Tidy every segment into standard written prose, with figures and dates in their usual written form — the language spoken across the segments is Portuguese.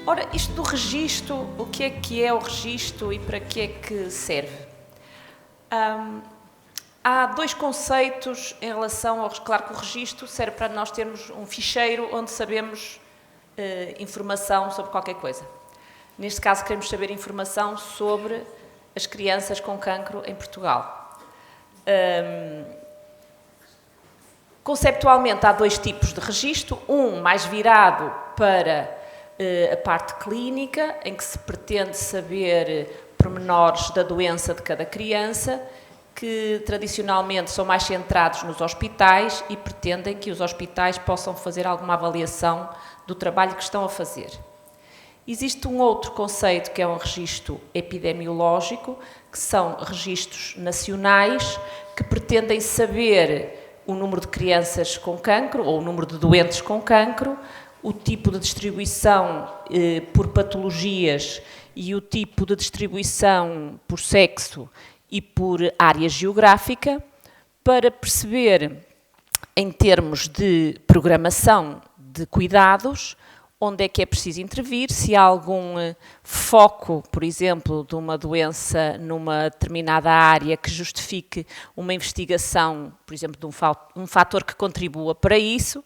Ora, isto do registro, o que é o registro e para que é que serve? Há dois conceitos em relação ao... Claro que o registro serve para nós termos um ficheiro onde sabemos informação sobre qualquer coisa. Neste caso, queremos saber informação sobre as crianças com cancro em Portugal. Conceptualmente, há dois tipos de registro. Um mais virado para a parte clínica, em que se pretende saber pormenores da doença de cada criança, que tradicionalmente são mais centrados nos hospitais e pretendem que os hospitais possam fazer alguma avaliação do trabalho que estão a fazer. Existe um outro conceito que é um registro epidemiológico, que são registros nacionais, que pretendem saber o número de crianças com cancro ou o número de doentes com cancro, o tipo de distribuição por patologias e o tipo de distribuição por sexo e por área geográfica, para perceber, em termos de programação de cuidados, onde é que é preciso intervir, se há algum foco, por exemplo, de uma doença numa determinada área que justifique uma investigação, por exemplo, de um fator que contribua para isso.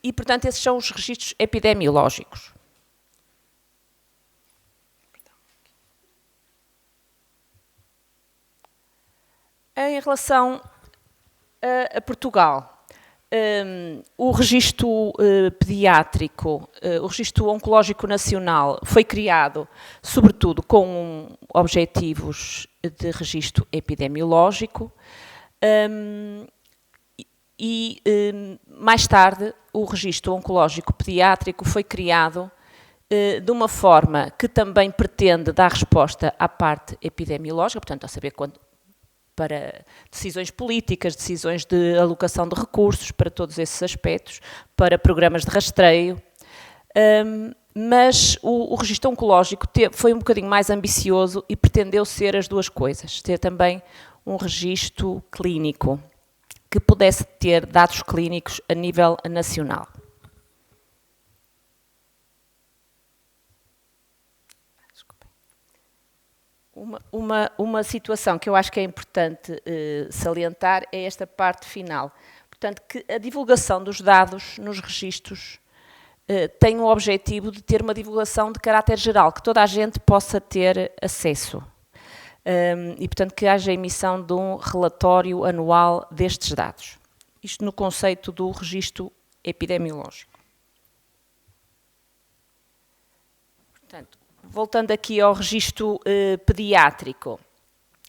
E, portanto, esses são os registros epidemiológicos. Em relação a Portugal, o registro pediátrico, o registro oncológico nacional foi criado, sobretudo, com objetivos de registro epidemiológico e, mais tarde, o registro oncológico pediátrico foi criado de uma forma que também pretende dar resposta à parte epidemiológica, portanto, a saber quando, para decisões políticas, decisões de alocação de recursos, para todos esses aspectos, para programas de rastreio, mas o registro oncológico foi um bocadinho mais ambicioso e pretendeu ser as duas coisas, ter também um registro clínico, que pudesse ter dados clínicos a nível nacional. Uma situação que eu acho que é importante salientar é esta parte final. Portanto, que a divulgação dos dados nos registros tem o objetivo de ter uma divulgação de caráter geral, que toda a gente possa ter acesso. E, portanto, que haja a emissão de um relatório anual destes dados. Isto no conceito do registro epidemiológico. Portanto, voltando aqui ao registro pediátrico,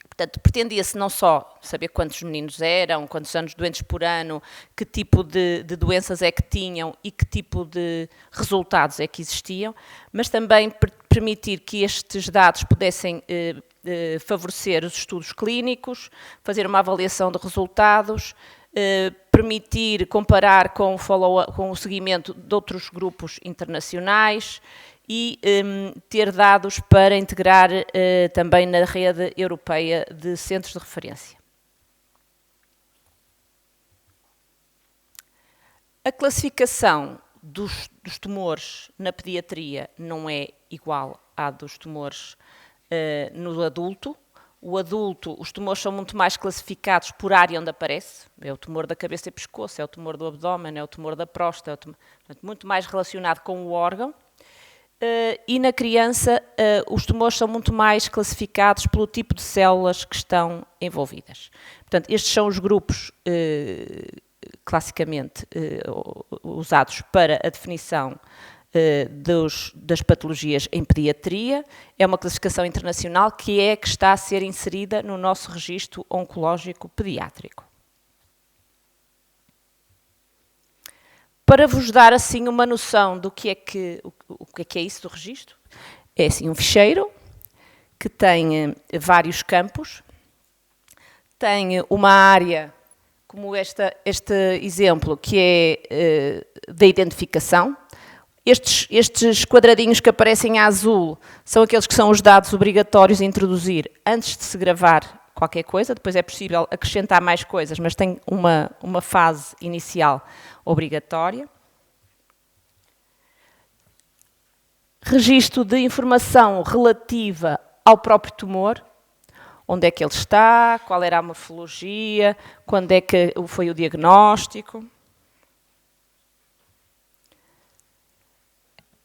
portanto, pretendia-se não só saber quantos meninos eram, quantos anos doentes por ano, que tipo de doenças é que tinham e que tipo de resultados é que existiam, mas também permitir que estes dados pudessem favorecer os estudos clínicos, fazer uma avaliação de resultados, permitir comparar com o seguimento de outros grupos internacionais e ter dados para integrar também na rede europeia de centros de referência. A classificação dos tumores na pediatria não é igual à dos tumores no adulto. O adulto, os tumores são muito mais classificados por área onde aparece. É o tumor da cabeça e pescoço, é o tumor do abdômen, é o tumor da próstata, portanto, muito mais relacionado com o órgão. E na criança, os tumores são muito mais classificados pelo tipo de células que estão envolvidas. Portanto, estes são os grupos classicamente usados para a definição das patologias em pediatria. É uma classificação internacional que está a ser inserida no nosso registro oncológico pediátrico. Para vos dar assim uma noção do que é isso do registro, é assim um ficheiro que tem vários campos, tem uma área como este exemplo que é da identificação. Estes quadradinhos que aparecem em azul são aqueles que são os dados obrigatórios a introduzir antes de se gravar qualquer coisa, depois é possível acrescentar mais coisas, mas tem uma fase inicial obrigatória. Registro de informação relativa ao próprio tumor, onde é que ele está, qual era a morfologia, quando é que foi o diagnóstico.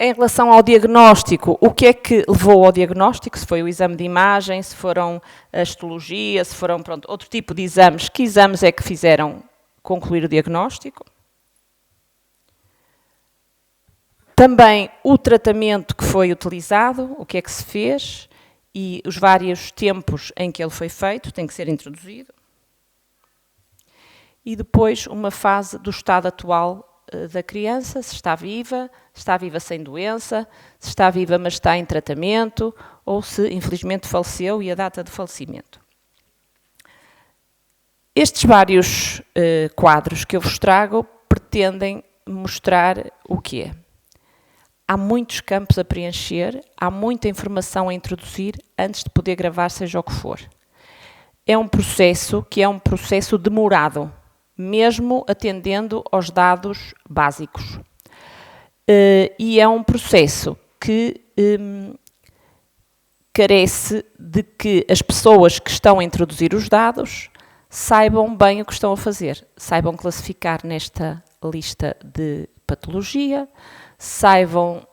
Em relação ao diagnóstico, o que é que levou ao diagnóstico? Se foi o exame de imagem, se foram a histologia, se foram outro tipo de exames. Que exames é que fizeram concluir o diagnóstico? Também o tratamento que foi utilizado, o que é que se fez e os vários tempos em que ele foi feito, tem que ser introduzido. E depois uma fase do estado atual da criança, se está viva sem doença, se está viva mas está em tratamento, ou se infelizmente faleceu e a data de falecimento. Estes vários quadros que eu vos trago pretendem mostrar o quê? Há muitos campos a preencher, há muita informação a introduzir antes de poder gravar seja o que for. É um processo que é um processo demorado, mesmo atendendo aos dados básicos. E é um processo que carece de que as pessoas que estão a introduzir os dados saibam bem o que estão a fazer, saibam classificar nesta lista de patologia, saibam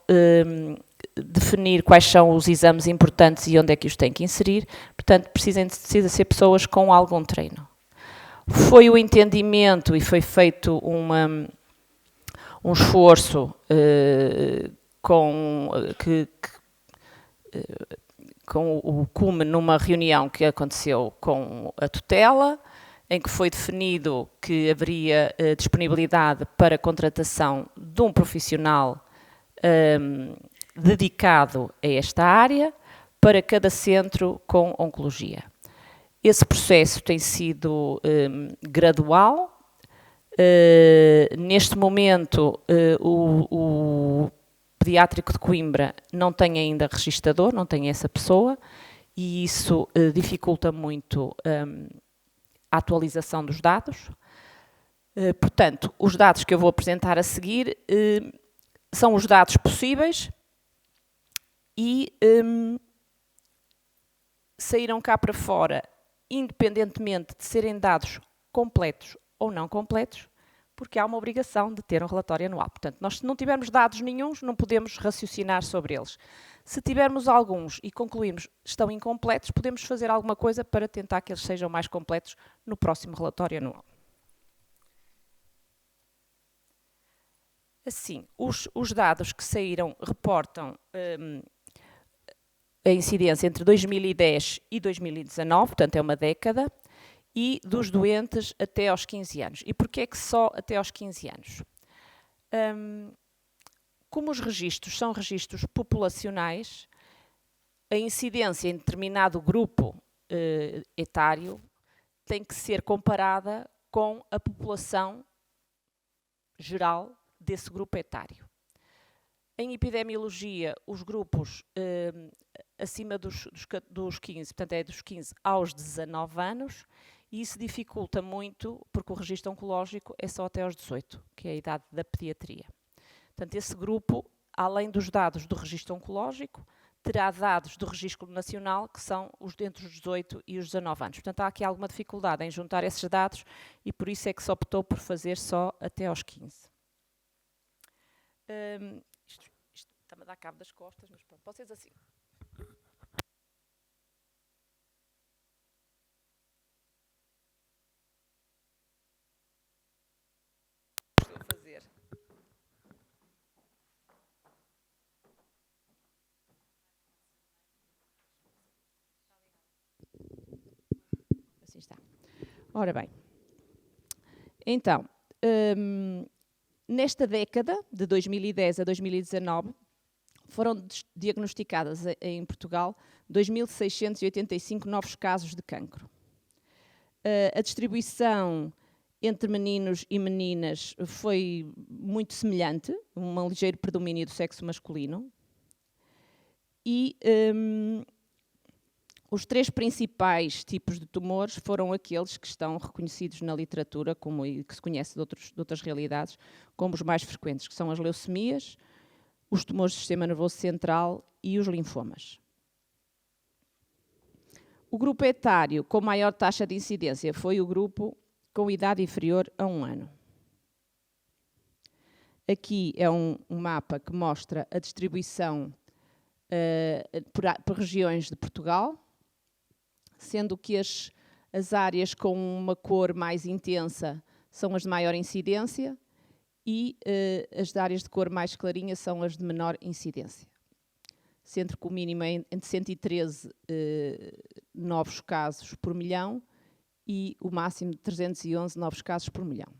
definir quais são os exames importantes e onde é que os têm que inserir, portanto, precisam ser pessoas com algum treino. Foi o entendimento e foi feito um esforço com o CUME numa reunião que aconteceu com a tutela, em que foi definido que haveria disponibilidade para a contratação de um profissional dedicado a esta área para cada centro com oncologia. Esse processo tem sido gradual. Neste momento, o pediátrico de Coimbra não tem ainda registador, não tem essa pessoa, e isso dificulta muito a atualização dos dados. Portanto, os dados que eu vou apresentar a seguir são os dados possíveis e saíram cá para fora, independentemente de serem dados completos ou não completos, porque há uma obrigação de ter um relatório anual. Portanto, nós, se não tivermos dados nenhuns, não podemos raciocinar sobre eles. Se tivermos alguns e concluirmos que estão incompletos, podemos fazer alguma coisa para tentar que eles sejam mais completos no próximo relatório anual. Assim, os dados que saíram reportam a incidência entre 2010 e 2019, portanto é uma década, e dos doentes até aos 15 anos. E porquê é que só até aos 15 anos? Como os registros são registros populacionais, a incidência em determinado grupo etário tem que ser comparada com a população geral desse grupo etário. Em epidemiologia, os grupos acima dos 15, portanto é dos 15 aos 19 anos, e isso dificulta muito, porque o registro oncológico é só até aos 18, que é a idade da pediatria. Portanto, esse grupo, além dos dados do registro oncológico, terá dados do registro nacional, que são os entre os 18 e os 19 anos. Portanto, há aqui alguma dificuldade em juntar esses dados e por isso é que se optou por fazer só até aos 15. Isto está-me a dar cabo das costas, mas pronto, vocês assim. Estou a fazer. Assim está. Ora bem, então, nesta década, de 2010 a 2019, foram diagnosticadas em Portugal 2.685 novos casos de cancro. A distribuição entre meninos e meninas foi muito semelhante, um ligeiro predomínio do sexo masculino. E Os 3 principais tipos de tumores foram aqueles que estão reconhecidos na literatura e que se conhece de outras realidades como os mais frequentes, que são as leucemias, os tumores do sistema nervoso central e os linfomas. O grupo etário com maior taxa de incidência foi o grupo com idade inferior a 1 ano. Aqui é um mapa que mostra a distribuição por regiões de Portugal, sendo que as áreas com uma cor mais intensa são as de maior incidência e as áreas de cor mais clarinha são as de menor incidência. Sendo que o mínimo é entre 113 novos casos por milhão e o máximo de 311 novos casos por milhão.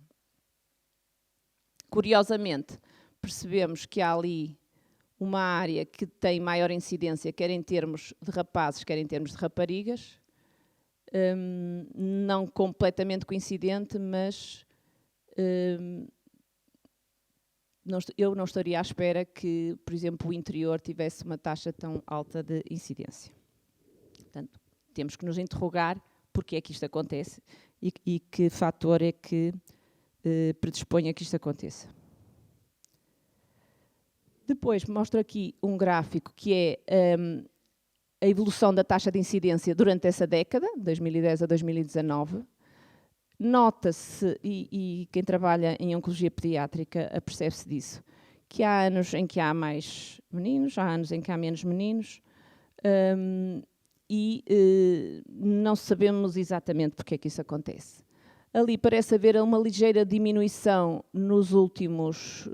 Curiosamente, percebemos que há ali uma área que tem maior incidência, quer em termos de rapazes, quer em termos de raparigas, não completamente coincidente, mas eu não estaria à espera que, por exemplo, o interior tivesse uma taxa tão alta de incidência. Portanto, temos que nos interrogar porque é que isto acontece e que fator é que predispõe a que isto aconteça. Depois mostro aqui um gráfico que é a evolução da taxa de incidência durante essa década, 2010 a 2019. Nota-se, e quem trabalha em oncologia pediátrica apercebe-se disso, que há anos em que há mais meninos, há anos em que há menos meninos, não sabemos exatamente porque é que isso acontece. Ali parece haver uma ligeira diminuição nos últimos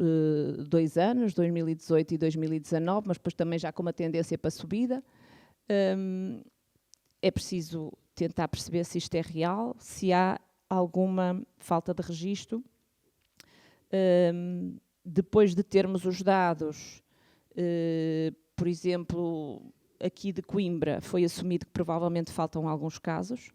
2 anos, 2018 e 2019, mas depois também já com uma tendência para subida. É preciso tentar perceber se isto é real, se há alguma falta de registro. Depois de termos os dados, por exemplo, aqui de Coimbra, foi assumido que provavelmente faltam alguns casos,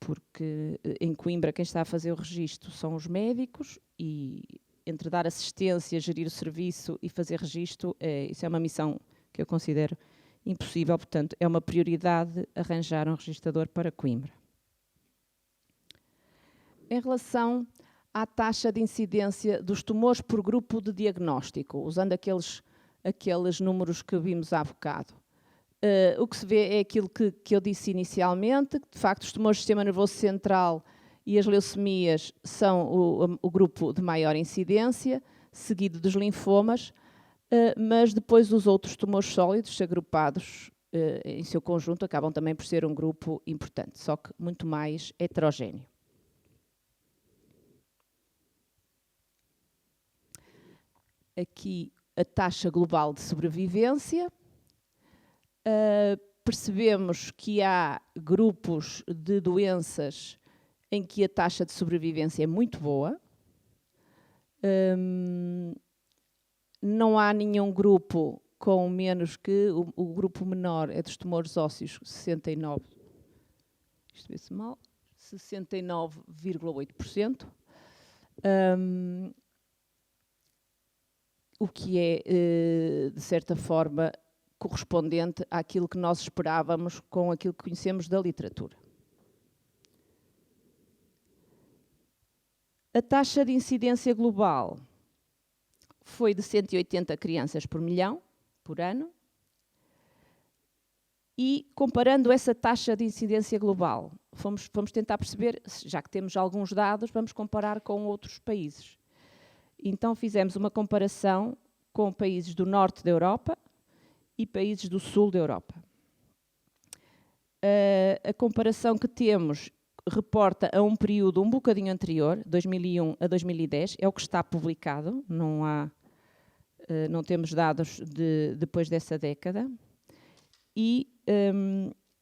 porque em Coimbra quem está a fazer o registro são os médicos e entre dar assistência, gerir o serviço e fazer registro, isso é uma missão que eu considero impossível, portanto é uma prioridade arranjar um registrador para Coimbra. Em relação à taxa de incidência dos tumores por grupo de diagnóstico, usando aqueles números que vimos há bocado, o que se vê é aquilo que eu disse inicialmente, que de facto os tumores do sistema nervoso central e as leucemias são o grupo de maior incidência, seguido dos linfomas, mas depois os outros tumores sólidos, agrupados em seu conjunto, acabam também por ser um grupo importante, só que muito mais heterogéneo. Aqui a taxa global de sobrevivência. Percebemos que há grupos de doenças em que a taxa de sobrevivência é muito boa. Não há nenhum grupo com menos que o grupo menor é dos tumores ósseos, 69, isto vê-se mal, 69,8%. O que é, de certa forma, correspondente àquilo que nós esperávamos com aquilo que conhecemos da literatura. A taxa de incidência global foi de 180 crianças por milhão, por ano, e comparando essa taxa de incidência global, vamos tentar perceber, já que temos alguns dados, vamos comparar com outros países. Então fizemos uma comparação com países do norte da Europa e países do sul da Europa. A comparação que temos reporta a um período um bocadinho anterior, 2001 a 2010, é o que está publicado, não temos dados depois dessa década. E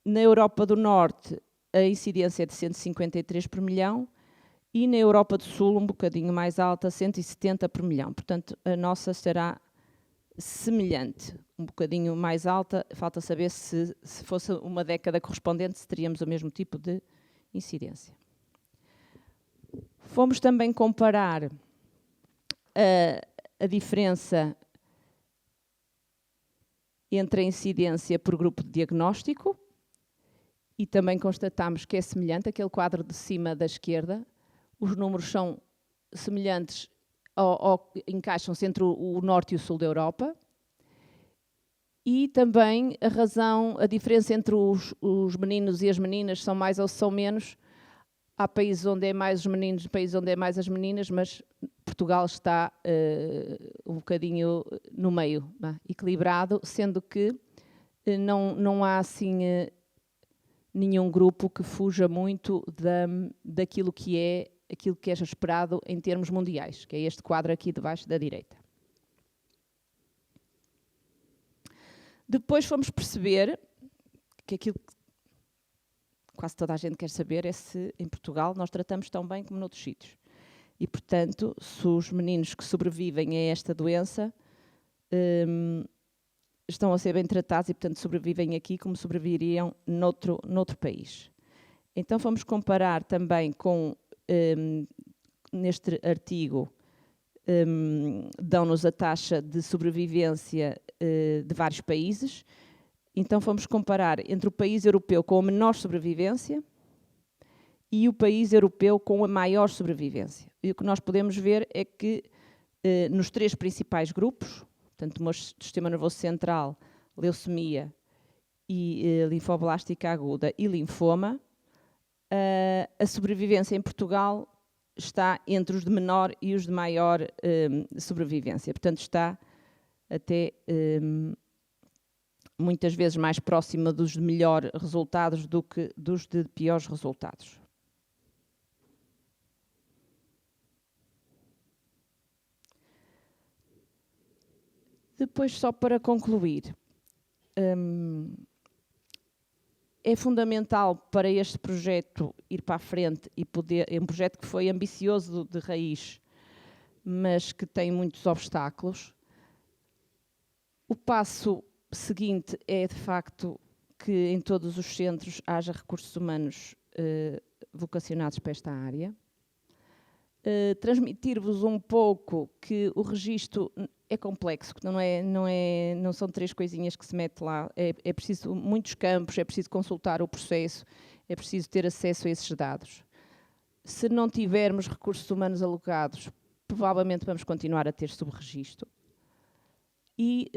na Europa do Norte a incidência é de 153 por milhão e na Europa do Sul um bocadinho mais alta, 170 por milhão. Portanto, a nossa será semelhante, um bocadinho mais alta. Falta saber se fosse uma década correspondente, se teríamos o mesmo tipo de incidência. Fomos também comparar a diferença entre a incidência por grupo de diagnóstico e também constatamos que é semelhante, aquele quadro de cima da esquerda, os números são semelhantes, encaixam-se entre o norte e o sul da Europa, e também a diferença entre os meninos e as meninas são mais ou são menos. Há países onde é mais os meninos, países onde é mais as meninas, mas Portugal está um bocadinho no meio, equilibrado, sendo que não há assim nenhum grupo que fuja muito daquilo que é esperado em termos mundiais, que é este quadro aqui debaixo da direita. Depois fomos perceber que aquilo que quase toda a gente quer saber é se em Portugal nós tratamos tão bem como noutros sítios. E, portanto, se os meninos que sobrevivem a esta doença estão a ser bem tratados e, portanto, sobrevivem aqui como sobreviveriam noutro país. Então, fomos comparar também com, neste artigo, dão-nos a taxa de sobrevivência de vários países. Então, fomos comparar entre o país europeu com a menor sobrevivência e o país europeu com a maior sobrevivência. E o que nós podemos ver é que nos 3 principais grupos, portanto, tumor do sistema nervoso central, leucemia e linfoblástica aguda e linfoma, a sobrevivência em Portugal está entre os de menor e os de maior sobrevivência. Portanto, está até muitas vezes mais próxima dos de melhor resultados do que dos de piores resultados. Depois, só para concluir, é fundamental para este projeto ir para a frente e poder, é um projeto que foi ambicioso de raiz, mas que tem muitos obstáculos. O passo seguinte é, de facto, que em todos os centros haja recursos humanos vocacionados para esta área. Transmitir-vos um pouco que o registro é complexo, que não são 3 coisinhas que se mete lá, é preciso muitos campos, é preciso consultar o processo, é preciso ter acesso a esses dados. Se não tivermos recursos humanos alocados, provavelmente vamos continuar a ter subregistro. E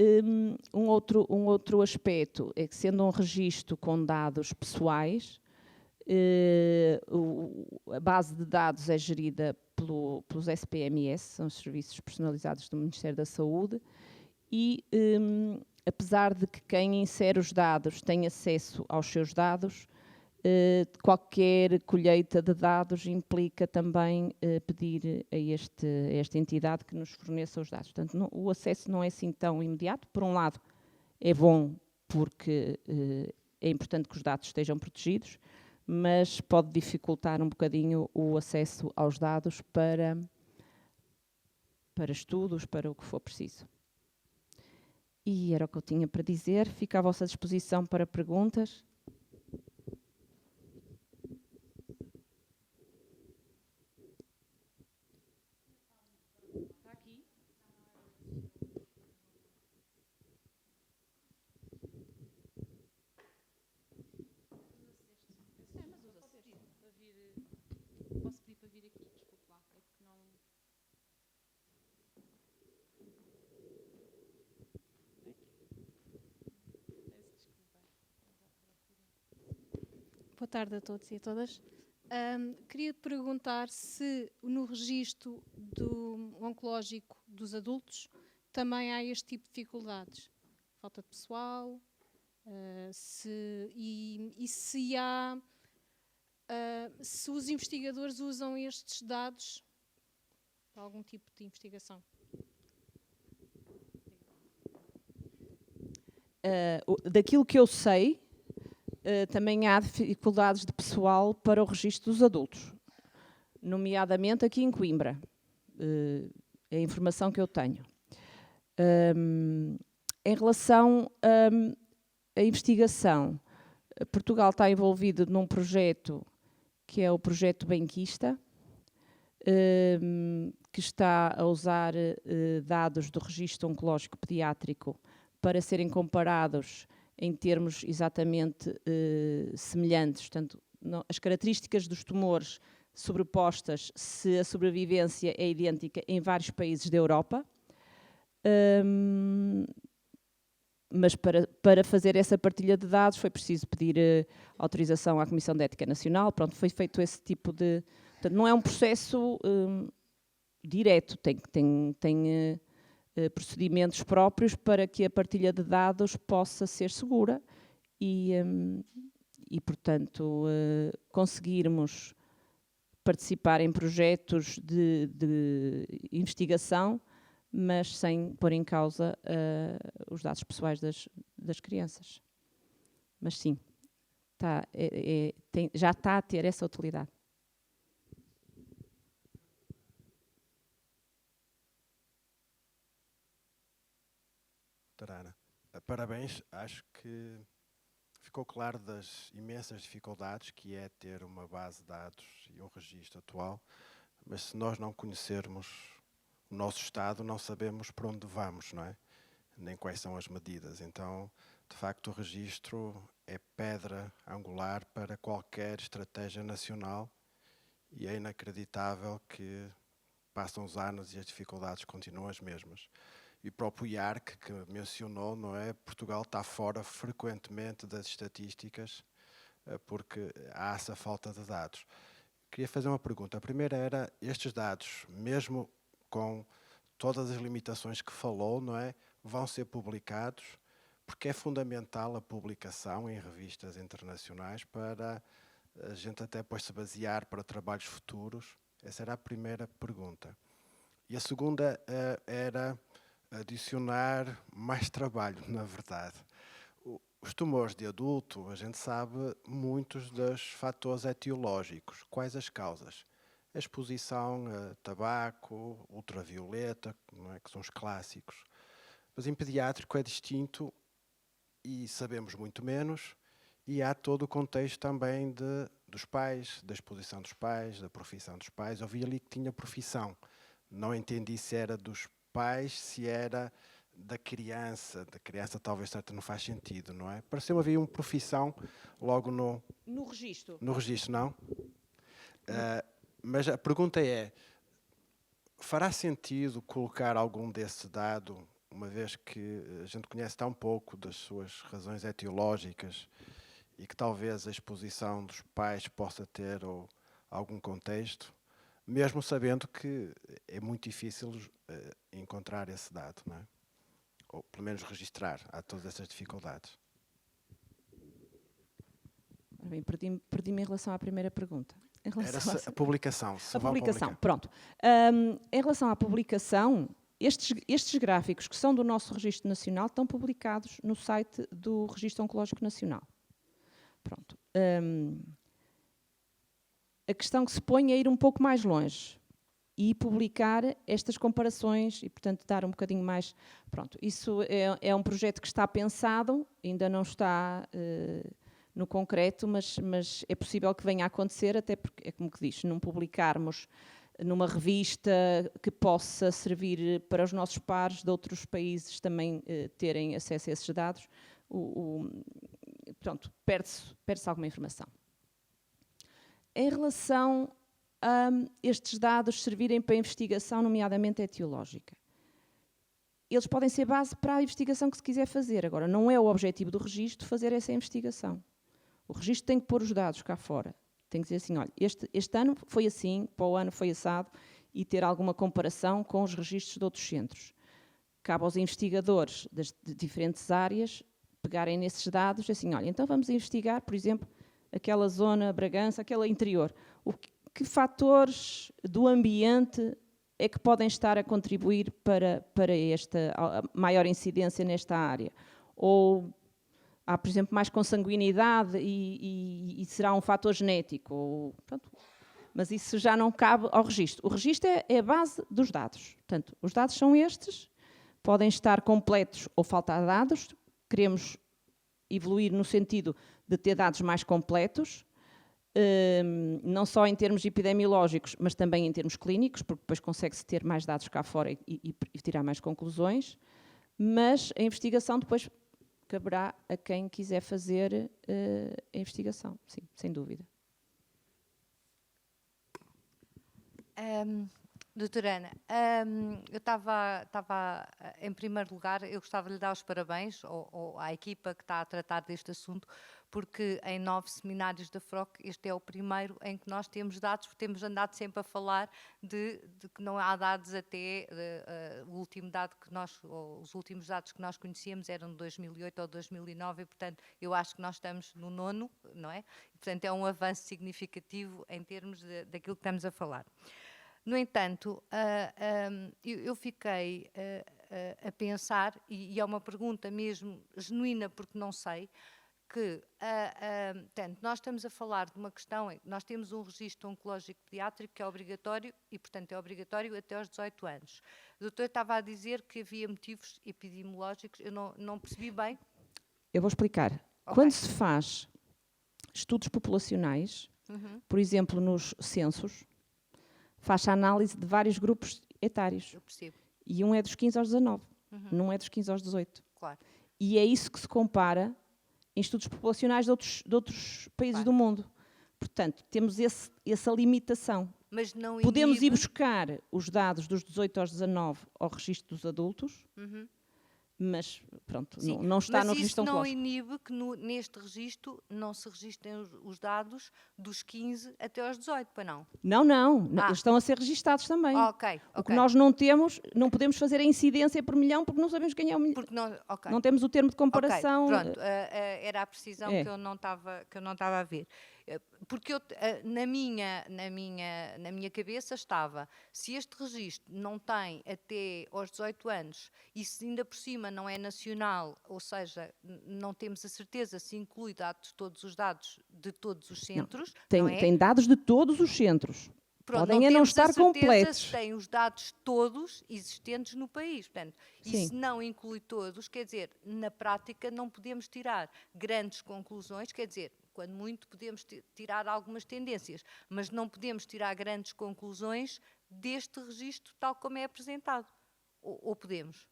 um outro aspecto é que, sendo um registro com dados pessoais, a base de dados é gerida pelos SPMS, são os Serviços Personalizados do Ministério da Saúde, e apesar de que quem insere os dados tem acesso aos seus dados, qualquer colheita de dados implica também pedir a esta entidade que nos forneça os dados. Portanto, o acesso não é assim tão imediato. Por um lado, é bom porque é importante que os dados estejam protegidos, mas pode dificultar um bocadinho o acesso aos dados para estudos, para o que for preciso. E era o que eu tinha para dizer. Fico à vossa disposição para perguntas. Boa tarde a todos e a todas. Queria perguntar se no registro do oncológico dos adultos também há este tipo de dificuldades. Falta de pessoal, se os investigadores usam estes dados para algum tipo de investigação. Daquilo que eu sei, também há dificuldades de pessoal para o registro dos adultos, nomeadamente aqui em Coimbra. É a informação que eu tenho. Em relação à investigação, Portugal está envolvido num projeto que é o projeto Benquista, que está a usar dados do registro oncológico pediátrico para serem comparados em termos exatamente semelhantes. Portanto, as características dos tumores sobrepostas, se a sobrevivência é idêntica em vários países da Europa. Mas para fazer essa partilha de dados foi preciso pedir autorização à Comissão de Ética Nacional. Pronto, foi feito esse tipo de... Portanto, não é um processo direto, tem procedimentos próprios para que a partilha de dados possa ser segura e portanto, conseguirmos participar em projetos de investigação, mas sem pôr em causa os dados pessoais das crianças. Mas sim, já está a ter essa utilidade. Doutora Ana, parabéns. Acho que ficou claro das imensas dificuldades que é ter uma base de dados e um registro atual, mas se nós não conhecermos o nosso estado, não sabemos para onde vamos, não é? Nem quais são as medidas. Então, de facto, o registro é pedra angular para qualquer estratégia nacional e é inacreditável que passam os anos e as dificuldades continuam as mesmas. E o próprio IARC, que mencionou, não é? Portugal está fora frequentemente das estatísticas porque há essa falta de dados. Queria fazer uma pergunta. A primeira era, estes dados, mesmo com todas as limitações que falou, não é? Vão ser publicados, porque é fundamental a publicação em revistas internacionais para a gente até depois se basear para trabalhos futuros. Essa era a primeira pergunta. E a segunda era adicionar mais trabalho, na verdade. Os tumores de adulto, a gente sabe muitos dos fatores etiológicos. Quais as causas? A exposição a tabaco, ultravioleta, não é, que são os clássicos. Mas em pediátrico é distinto e sabemos muito menos, e há todo o contexto também dos pais, da exposição dos pais, da profissão dos pais. Eu vi ali que tinha profissão. Não entendi se era dos pais, se era da criança. Da criança talvez certo não faz sentido, não é? Pareceu-me haver uma profissão logo no registro. No registro, não? Mas a pergunta é, fará sentido colocar algum desse dado, uma vez que a gente conhece tão pouco das suas razões etiológicas e que talvez a exposição dos pais possa ter algum contexto, mesmo sabendo que é muito difícil encontrar esse dado, não é? Ou pelo menos registrar, há todas essas dificuldades. Bem, perdi-me em relação à primeira pergunta. Era a publicação. A publicação, pronto. Em relação à publicação, estes gráficos que são do nosso Registro Nacional estão publicados no site do Registro Oncológico Nacional. Pronto. A questão que se põe é ir um pouco mais longe e publicar estas comparações e, portanto, dar um bocadinho mais... Pronto, isso é um projeto que está pensado, ainda não está no concreto, mas é possível que venha a acontecer, até porque, é como que diz, não publicarmos numa revista que possa servir para os nossos pares de outros países também terem acesso a esses dados, pronto, perde-se alguma informação. Em relação a estes dados servirem para a investigação, nomeadamente etiológica, eles podem ser base para a investigação que se quiser fazer. Agora, não é o objetivo do registro fazer essa investigação. O registro tem que pôr os dados cá fora. Tem que dizer assim, olha, este ano foi assim, para o ano foi assado, e ter alguma comparação com os registros de outros centros. Cabe aos investigadores de diferentes áreas pegarem nesses dados, assim, olha, então vamos investigar, por exemplo, aquela zona, Bragança, aquela interior. Que fatores do ambiente é que podem estar a contribuir para esta maior incidência nesta área? Ou há, por exemplo, mais consanguinidade e será um fator genético? Ou, pronto, mas isso já não cabe ao registro. O registro é a base dos dados. Portanto, os dados são estes, podem estar completos ou faltar dados. Queremos evoluir no sentido de ter dados mais completos, não só em termos epidemiológicos, mas também em termos clínicos, porque depois consegue-se ter mais dados cá fora e tirar mais conclusões, mas a investigação depois caberá a quem quiser fazer a investigação, sim, sem dúvida. Doutora Ana, eu estava, em primeiro lugar, eu gostava de lhe dar os parabéns à equipa que está a tratar deste assunto, porque em 9 seminários da FROC este é o primeiro em que nós temos dados, porque temos andado sempre a falar de que não há dados até, o último dado que nós, ou os últimos dados que nós conhecíamos eram de 2008 ou 2009 e, portanto, eu acho que nós estamos no 9º, não é? E, portanto, é um avanço significativo em termos daquilo que estamos a falar. No entanto, eu fiquei a pensar, e é uma pergunta mesmo genuína porque não sei, que portanto, nós estamos a falar de uma questão, nós temos um registro oncológico pediátrico que é obrigatório e, portanto, é obrigatório até aos 18 anos. O doutor estava a dizer que havia motivos epidemiológicos, eu não percebi bem. Eu vou explicar. Okay. Quando se faz estudos populacionais, por exemplo, nos censos, faz a análise de vários grupos etários. Eu percebo. E um é dos 15 aos 19, não é dos 15 aos 18. Claro. E é isso que se compara em estudos populacionais de outros países do mundo. Portanto, temos essa limitação. Mas não podemos ir buscar os dados dos 18 aos 19 ao registro dos adultos, mas pronto, não está no registro oncológico. Mas isso não inibe que neste registro não se registrem os dados dos 15 até aos 18, para não? Não. Eles estão a ser registados também. O que nós não podemos fazer a incidência por milhão porque não sabemos quem é o milhão. Não temos o termo de comparação. Pronto, era a precisão que eu não estava a ver. Porque na minha cabeça estava, se este registro não tem até aos 18 anos e se ainda por cima não é nacional, ou seja, não temos a certeza se inclui todos os dados de todos os centros. Tem dados de todos os centros. Pronto, podem não estar completos. Se tem os dados todos existentes no país. Portanto, e se não inclui todos, quer dizer, na prática não podemos tirar grandes conclusões, quer dizer, quando muito podemos tirar algumas tendências, mas não podemos tirar grandes conclusões deste registro tal como é apresentado. Ou podemos?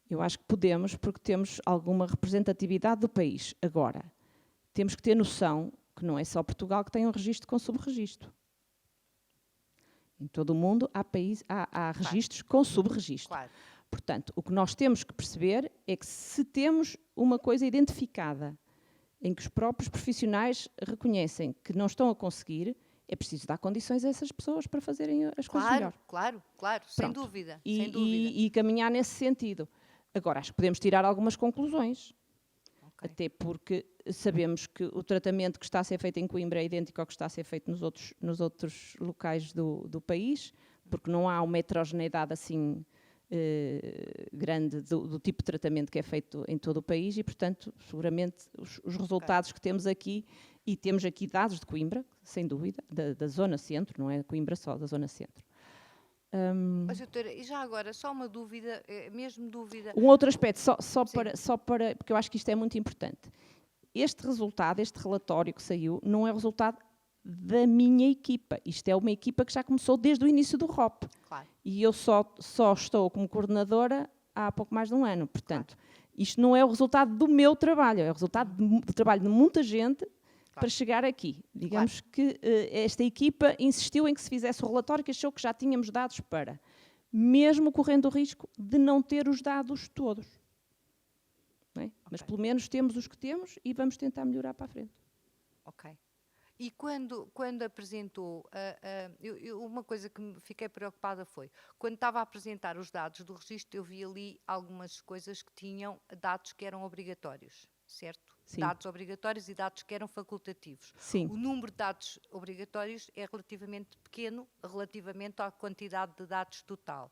Eu acho que podemos, porque temos alguma representatividade do país. Agora, temos que ter noção que não é só Portugal que tem um registro com subregistro. Em todo o mundo há registros com subregistro. Claro. Portanto, o que nós temos que perceber é que se temos uma coisa identificada em que os próprios profissionais reconhecem que não estão a conseguir, é preciso dar condições a essas pessoas para fazerem as coisas melhor. Claro, sem dúvida. E caminhar nesse sentido. Agora, acho que podemos tirar algumas conclusões. Okay. Até porque sabemos que o tratamento que está a ser feito em Coimbra é idêntico ao que está a ser feito nos outros locais do país, porque não há uma heterogeneidade assim grande do tipo de tratamento que é feito em todo o país e, portanto, seguramente os resultados que temos aqui, e temos aqui dados de Coimbra, sem dúvida, da zona centro, não é Coimbra só, da zona centro. Mas, doutora, e já agora, só uma dúvida, mesmo dúvida... Um outro aspecto, só para, porque eu acho que isto é muito importante. Este resultado, este relatório que saiu, não é o resultado da minha equipa. Isto é uma equipa que já começou desde o início do ROP. Claro. E eu só estou como coordenadora há pouco mais de um ano. Portanto, isto não é o resultado do meu trabalho, é o resultado do trabalho de muita gente para chegar aqui. Digamos que esta equipa insistiu em que se fizesse o relatório, que achou que já tínhamos dados para, mesmo correndo o risco de não ter os dados todos. Não é? Mas pelo menos temos os que temos e vamos tentar melhorar para a frente. Ok. E quando apresentou, uma coisa que me fiquei preocupada foi, quando estava a apresentar os dados do registro, eu vi ali algumas coisas que tinham dados que eram obrigatórios, certo? Sim. Dados obrigatórios e dados que eram facultativos. Sim. O número de dados obrigatórios é relativamente pequeno relativamente à quantidade de dados total.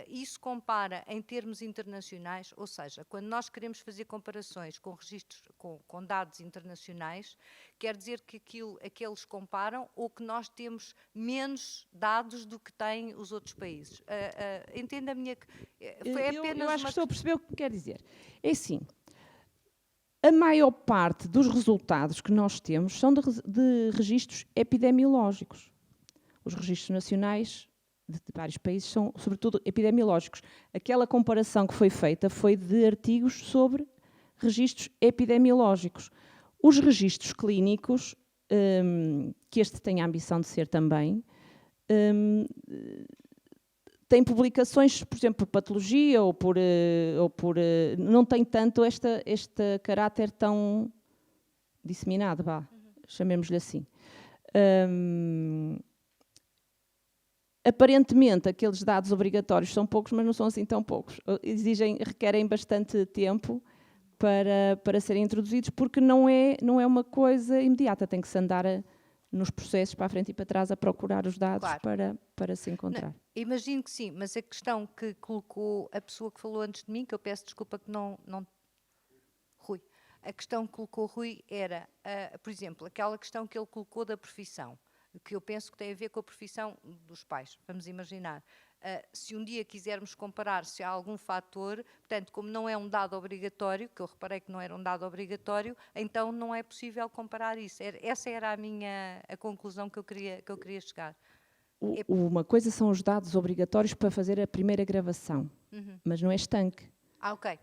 Isso compara em termos internacionais, ou seja, quando nós queremos fazer comparações com registros, com dados internacionais, quer dizer que aqueles comparam ou que nós temos menos dados do que têm os outros países. Entenda a minha... Foi apenas eu acho que estou a perceber o que quer dizer. É assim, a maior parte dos resultados que nós temos são de registros epidemiológicos. Os registros nacionais vários países são, sobretudo, epidemiológicos. Aquela comparação que foi feita foi de artigos sobre registros epidemiológicos. Os registros clínicos, que este tem a ambição de ser também, têm publicações, por exemplo, por patologia ou por não tem tanto este caráter tão disseminado, chamemos-lhe assim. Aparentemente, aqueles dados obrigatórios são poucos, mas não são assim tão poucos. Requerem bastante tempo para serem introduzidos, porque não é uma coisa imediata, tem que se andar nos processos para a frente e para trás a procurar os dados, claro, para se encontrar. Não, imagino que sim, mas a questão que colocou a pessoa que falou antes de mim, que eu peço desculpa que não Rui, a questão que colocou Rui era, por exemplo, aquela questão que ele colocou da profissão, que eu penso que tem a ver com a profissão dos pais. Vamos imaginar, se um dia quisermos comparar se há algum fator, portanto, como não é um dado obrigatório, que eu reparei que não era um dado obrigatório, então não é possível comparar isso. Essa era a conclusão que eu queria chegar. Uma coisa são os dados obrigatórios para fazer a primeira gravação, mas não é estanque. Ok,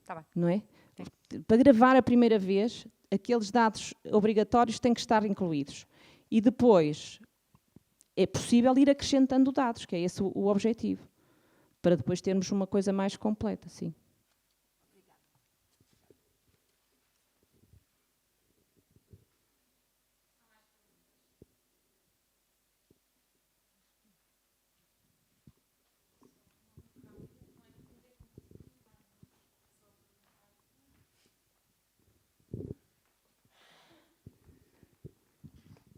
está bem. Não é? Sim. Para gravar a primeira vez, aqueles dados obrigatórios têm que estar incluídos. E depois é possível ir acrescentando dados, que é esse o objetivo, para depois termos uma coisa mais completa, sim.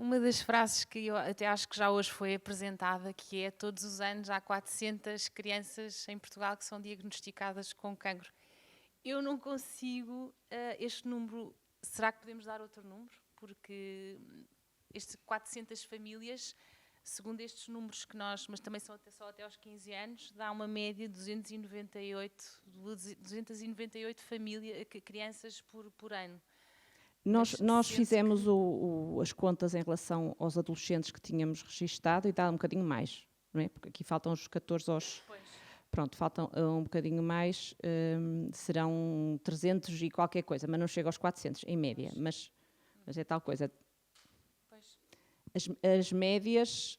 Uma das frases que eu até acho que já hoje foi apresentada, que é: todos os anos há 400 crianças em Portugal que são diagnosticadas com cancro. Eu não consigo este número. Será que podemos dar outro número? Porque estes 400 famílias, segundo estes números que nós, mas também são só até aos 15 anos, dá uma média de 298 crianças por ano. Nós fizemos as contas em relação aos adolescentes que tínhamos registado e dá um bocadinho mais, não é? Porque aqui faltam os 14 aos... Pois. Pronto, faltam um bocadinho mais, serão 300 e qualquer coisa, mas não chega aos 400, em média, mas é tal coisa. Pois. As médias...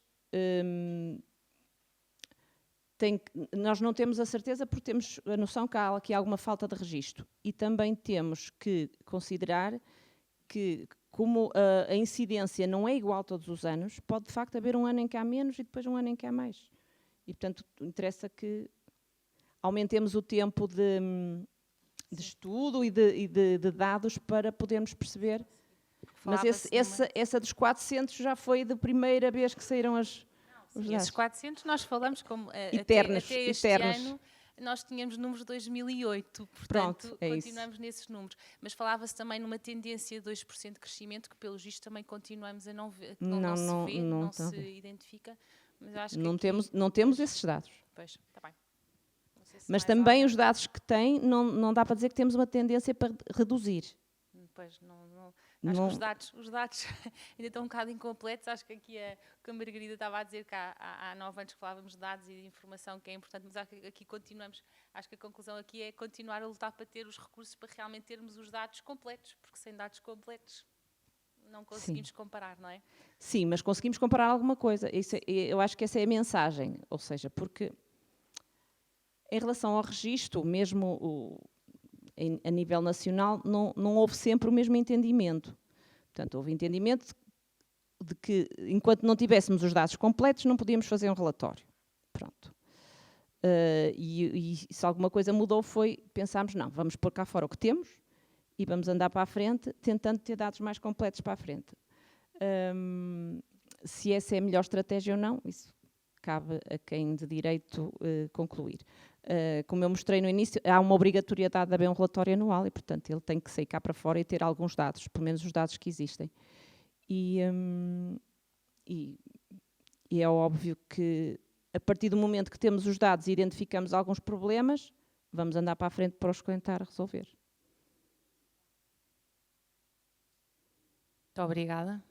nós não temos a certeza porque temos a noção que há aqui alguma falta de registro e também temos que considerar que, como a incidência não é igual todos os anos, pode de facto haver um ano em que há menos e depois um ano em que há mais. E, portanto, interessa que aumentemos o tempo de estudo e de dados para podermos perceber. Mas essa dos 400 já foi da primeira vez que saíram os dados. Esses 400 nós falamos como eternos, até este ano. Nós tínhamos números de 2008, portanto, continuamos nesses números. Mas falava-se também numa tendência de 2% de crescimento, que pelo visto também continuamos a não ver, não se identifica. Mas acho que não temos esses dados. Pois, está bem. Mas também os dados que têm, não dá para dizer que temos uma tendência para reduzir. Pois, acho que os dados ainda estão um bocado incompletos. Acho que aqui o que a Margarida estava a dizer, que há 9 anos que falávamos de dados e de informação, que é importante, mas acho que aqui continuamos. Acho que a conclusão aqui é continuar a lutar para ter os recursos para realmente termos os dados completos, porque sem dados completos não conseguimos comparar, não é? Sim, mas conseguimos comparar alguma coisa. Eu acho que essa é a mensagem, ou seja, porque em relação ao registro, mesmo a nível nacional, não houve sempre o mesmo entendimento. Portanto, houve entendimento de que, enquanto não tivéssemos os dados completos, não podíamos fazer um relatório. Pronto. E se alguma coisa mudou pensámos, não, vamos pôr cá fora o que temos e vamos andar para a frente, tentando ter dados mais completos para a frente. Se essa é a melhor estratégia ou não, isso cabe a quem de direito concluir. Como eu mostrei no início, há uma obrigatoriedade de haver um relatório anual e, portanto, ele tem que sair cá para fora e ter alguns dados, pelo menos os dados que existem. E é óbvio que, a partir do momento que temos os dados e identificamos alguns problemas, vamos andar para a frente para os tentar resolver. Muito obrigada.